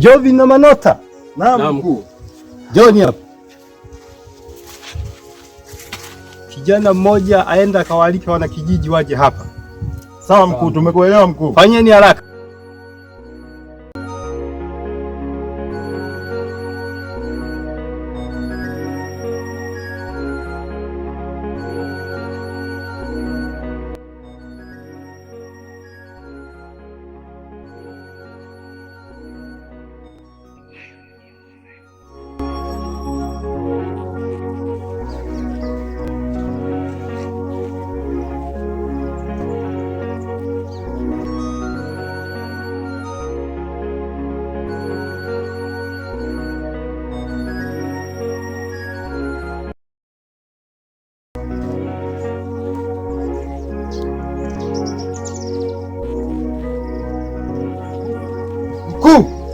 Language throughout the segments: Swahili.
Jovi na Manota. Naam mkuu. Joni hapa. Kijana mmoja aenda akawaalika wana kijiji waje hapa. Sawa mkuu, tumekuelewa mkuu. Fanyeni haraka.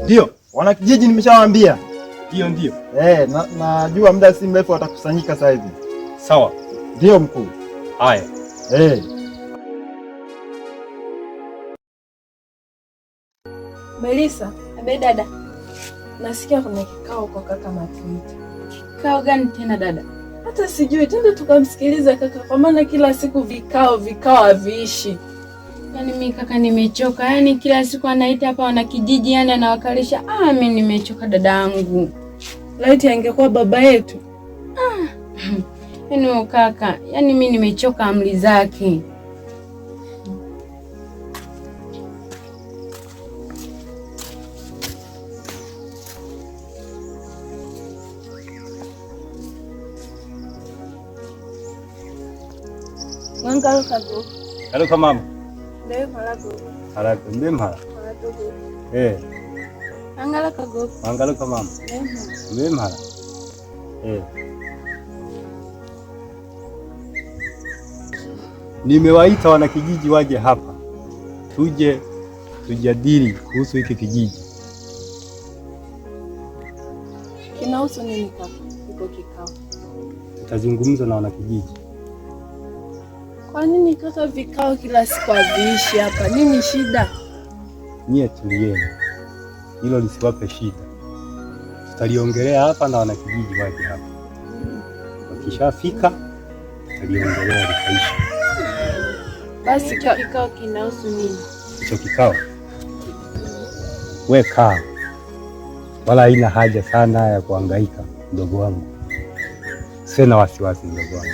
Ndio, wanakijiji nimeshawaambia. Ndio. Najua muda si mrefu watakusanyika sasa hivi. Sawa. Ndio mkuu. Haya. Melissa, abe dada. Nasikia kuna kikao kwa kaka Matuita. Kikao gani tena dada? Hata sijui, twende tukamsikiliza kaka, kwa maana kila siku vikao haviishi. Yaani mimi kaka nimechoka. Yaani kila siku anaita hapa wana kijiji, yani anawakalisha. Mimi nimechoka dadangu. Laiti angekuwa baba yetu. Yaani kaka, yaani mimi nimechoka amri zake. Mangalo kago. Halo kama mama. Ndio halago. Halago mbemha. Angala kago. Angalo kama mama. Mbemha. Nimewaita wanakijiji waje hapa. Tuje tujadili kuhusu hiki kijiji. Kinahusu nini kaka? Iko kikao. Tutazungumza na wanakijiji. Kwa nini kaka vikao kila siku haviishi hapa? Nini shida? Nyie tulieni. Hilo lisiwape shida. Tutaliongelea hapa na wanakijiji waje hapa. Wakishafika tutaliongelea likaisha. Basi kikao kinahusu nini? Hicho kikao weka, wala haina haja sana ya kuhangaika mdogo wangu. Sina wasiwasi mdogo wangu.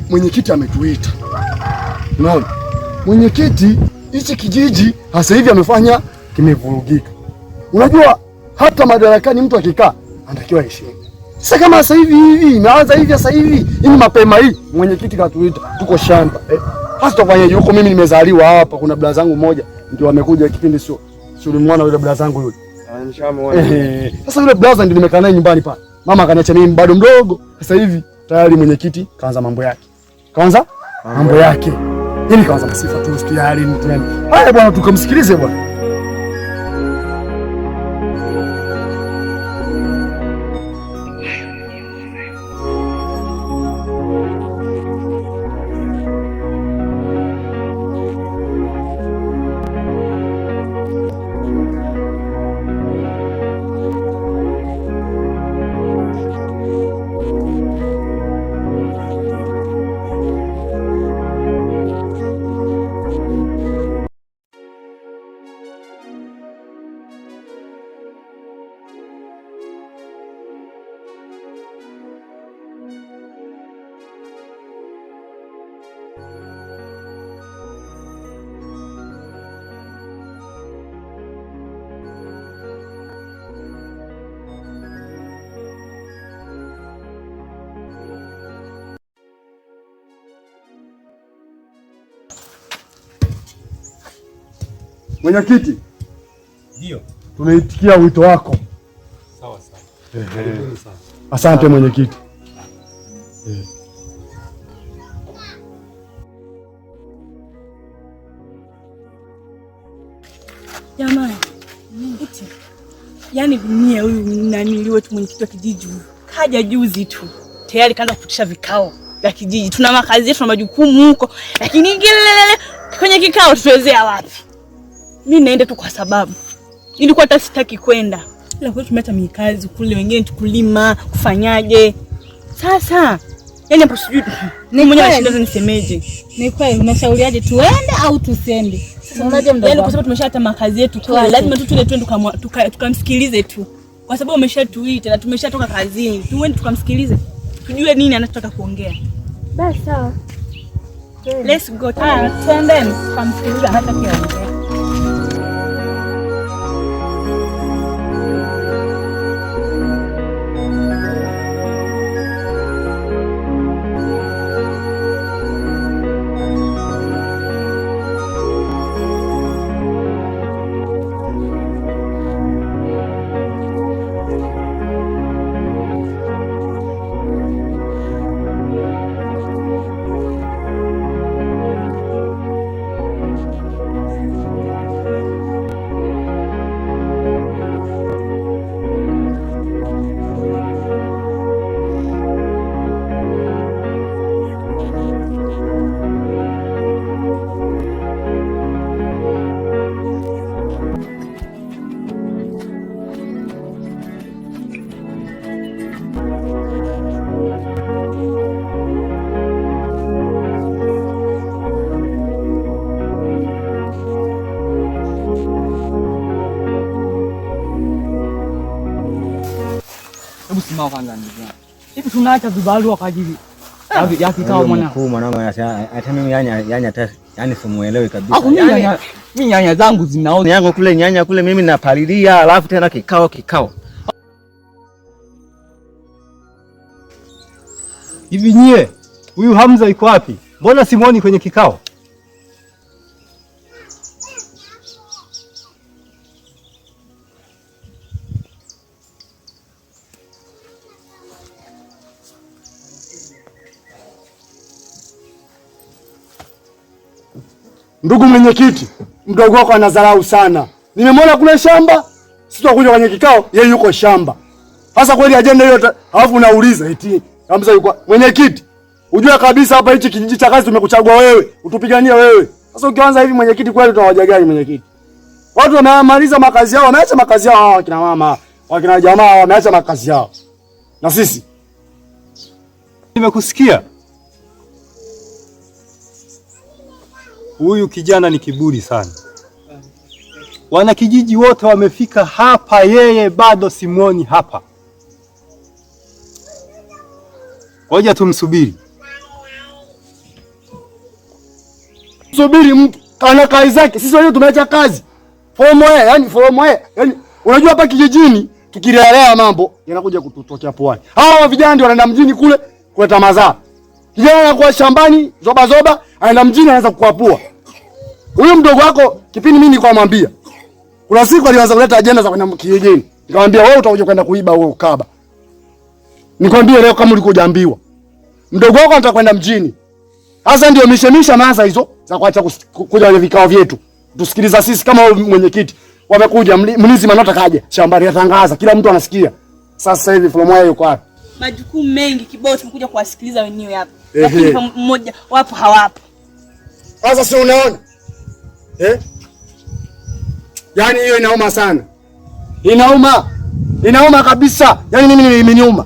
Mwenyekiti ametuita. Unaona? Mwenyekiti hichi kijiji sasa hivi amefanya kimevurugika. Unajua hata madarakani mtu akikaa anatakiwa heshima. Sasa kama sasa hivi imeanza hivi sasa hivi, ini mapema hii mwenyekiti katuita. Tuko shamba. Hasa tufanye huko, mimi nimezaliwa hapa, kuna brada zangu mmoja ndio amekuja kipindi sio ulimwona yule brada zangu yule. Nishamuona. Sasa yule brada ndio nimekaa naye nyumbani pale. Mama akaniacha mimi bado mdogo. Sasa hivi tayari mwenyekiti kaanza mambo yake. Yaani kaanza masifa tu tayari mtu yani. Haya bwana, tukamsikilize bwana. Mwenyekiti. Ndio. Tumeitikia wito wako. Sawa sawa. Asante mwenyekiti. Jamani, yaani dunia huyu naniliwe tu mwenyekiti wa kijiji kaja juzi tu tayari kaanza kutisha vikao vya kijiji. Tuna makazi yetu na majukumu huko, lakini ngelelele kwenye kikao tuwezea wapi? Mimi naenda tu kwa sababu nilikuwa hata sitaki kwenda, ila kwa tumeacha mikazi kule, wengine tukulima kufanyaje sasa. Yaani hapo sijui ni mwenyewe anashinda nisemeje. Ni kweli unashauriaje, tuende au tusiende? Sasa unaje mdogo? Yaani kwa sababu tumeshata makazi yetu kule, lazima tu twende tukamsikilize tu. Kwa sababu umeshatuita na tumeshatoka kazini. Tuende tukamsikilize. Tujue nini anataka kuongea. Basi sawa. Let's go. Twende tukamsikilize hata kiongea. Hebu simama kwanza ndugu yangu. Hivi tunaacha vibarua kwa ajili ya kikao mwanangu. Hata mimi yani simuelewi kabisa. Mimi nyanya zangu zinaoza. Nyanya kule mimi napalilia, alafu tena kikao. Hivi nyie, huyu Hamza yuko wapi? Mbona simuoni kwenye kikao? Ndugu mwenyekiti, mdogo wako anadharau sana. Nimemwona kule shamba, sitakuja kwenye kikao, yeye yuko shamba. Sasa kweli ajenda hiyo, alafu unauliza eti Hamza yuko. Mwenyekiti, unajua kabisa hapa hichi kijiji cha kazi tumekuchagua wewe, utupigania wewe. Sasa ukianza hivi mwenyekiti, kweli tunawaja gani mwenyekiti? Watu wamemaliza makazi yao, wameacha makazi yao, hawa kina mama, wakina jamaa wameacha makazi yao. Na sisi nimekusikia. Huyu kijana ni kiburi sana. Wanakijiji wote wamefika hapa, yeye bado simuoni hapa. Ngoja tumsubiri. Subiri mtu kana kazi zake. Sisi wenyewe tumeacha kazi. Yani unajua hapa kijijini tukirelea mambo yanakuja kututokea poani. Hawa vijana ndio wanaenda mjini kule kuleta mazao. Kijana anakuwa shambani zoba anaenda mjini anaanza kukwapua. Huyu mdogo wako kipindi mimi nilikuwa namwambia. Kuna siku alianza kuleta ajenda za kwenda kijijini. Nikamwambia wewe utakuja kwenda kuiba wewe ukaba. Nikwambie leo kama ulikuwa hujaambiwa. Mdogo wako anataka kwenda mjini. Sasa ndio mishemisha maza hizo za kuacha kuja kwenye vikao vyetu. Tusikiliza sisi kama mwenyekiti. Wamekuja mlinzi manota kaja. Shambani yatangaza kila mtu anasikia. Sasa hivi Flomoya yuko wapi? Majukumu mengi kibao tumekuja kuwasikiliza wenyewe hapa. Lakini mmoja wapo hawapo. Sasa si unaona? Yaani hiyo inauma sana. Inauma kabisa. Yaani mimi nimeniuma.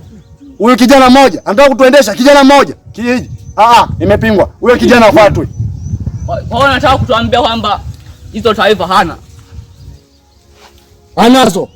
Huyo kijana mmoja anataka kutuendesha kijana mmoja kijiji. Imepingwa. Huyo kijana afuatwe. Kwa hiyo anataka kutuambia kwamba hizo taarifa hana. Anazo.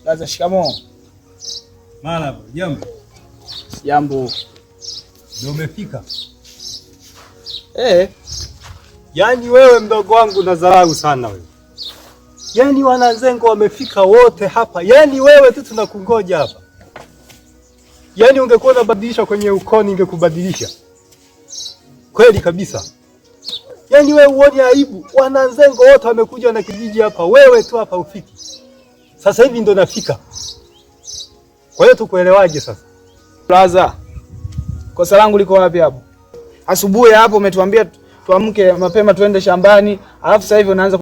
Laza, shikamoo. Marahaba, jambo. Jambo. Ndio umefika? Yaani wewe mdogo wangu nadharau sana wewe. Yaani Wananzengo wamefika wote hapa. Yaani wewe tu tunakungoja hapa. Yaani ungekuwa unabadilisha kwenye ukoni ningekubadilisha. Kweli kabisa. Yaani wewe uone aibu. Wananzengo wote wamekuja na kijiji hapa. Wewe tu hapa ufiki. Sasa hivi ndo nafika. Kwa hiyo tukuelewaje sasa? Laza, kosa langu liko wapi hapo? Asubuhi hapo umetuambia tuamke mapema tuende shambani, alafu sasa hivi unaanza